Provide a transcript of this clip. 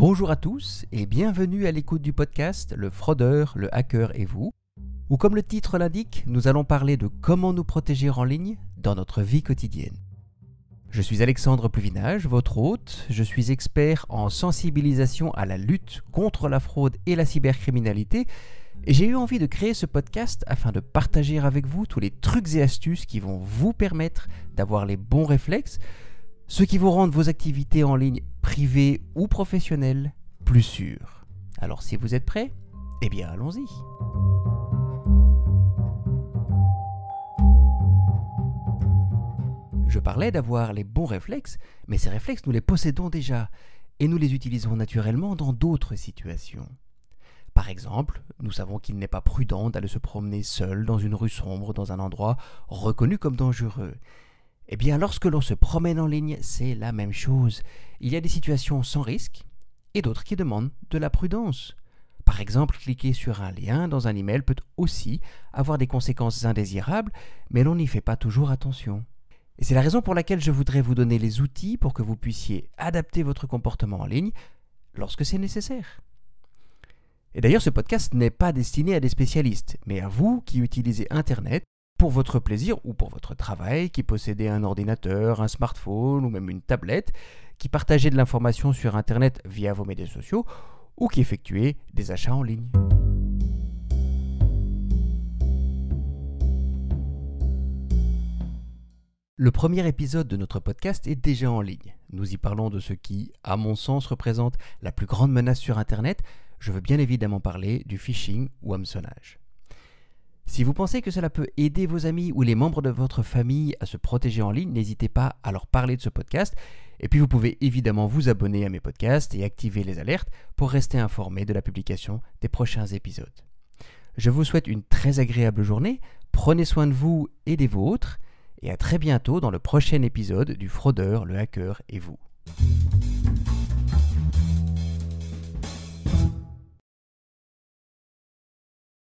Bonjour à tous et bienvenue à l'écoute du podcast Le fraudeur, le hacker et vous, où comme le titre l'indique, nous allons parler de comment nous protéger en ligne dans notre vie quotidienne. Je suis Alexandre Pluvinage, votre hôte, je suis expert en sensibilisation à la lutte contre la fraude et la cybercriminalité et j'ai eu envie de créer ce podcast afin de partager avec vous tous les trucs et astuces qui vont vous permettre d'avoir les bons réflexes, ceux qui vont rendre vos activités en ligne privées ou professionnelles plus sûres. Alors si vous êtes prêts, eh bien allons-y. Je parlais d'avoir les bons réflexes, mais ces réflexes nous les possédons déjà et nous les utilisons naturellement dans d'autres situations. Par exemple, nous savons qu'il n'est pas prudent d'aller se promener seul dans une rue sombre dans un endroit reconnu comme dangereux. Eh bien, lorsque l'on se promène en ligne, c'est la même chose. Il y a des situations sans risque et d'autres qui demandent de la prudence. Par exemple, cliquer sur un lien dans un email peut aussi avoir des conséquences indésirables, mais l'on n'y fait pas toujours attention. Et c'est la raison pour laquelle je voudrais vous donner les outils pour que vous puissiez adapter votre comportement en ligne lorsque c'est nécessaire. Et d'ailleurs, ce podcast n'est pas destiné à des spécialistes, mais à vous qui utilisez Internet pour votre plaisir ou pour votre travail, qui possédez un ordinateur, un smartphone ou même une tablette, qui partagez de l'information sur Internet via vos médias sociaux ou qui effectuez des achats en ligne. Le premier épisode de notre podcast est déjà en ligne. Nous y parlons de ce qui, à mon sens, représente la plus grande menace sur Internet. Je veux bien évidemment parler du phishing ou hameçonnage. Si vous pensez que cela peut aider vos amis ou les membres de votre famille à se protéger en ligne, n'hésitez pas à leur parler de ce podcast. Et puis vous pouvez évidemment vous abonner à mes podcasts et activer les alertes pour rester informé de la publication des prochains épisodes. Je vous souhaite une très agréable journée, prenez soin de vous et des vôtres, et à très bientôt dans le prochain épisode du fraudeur, le hacker et vous.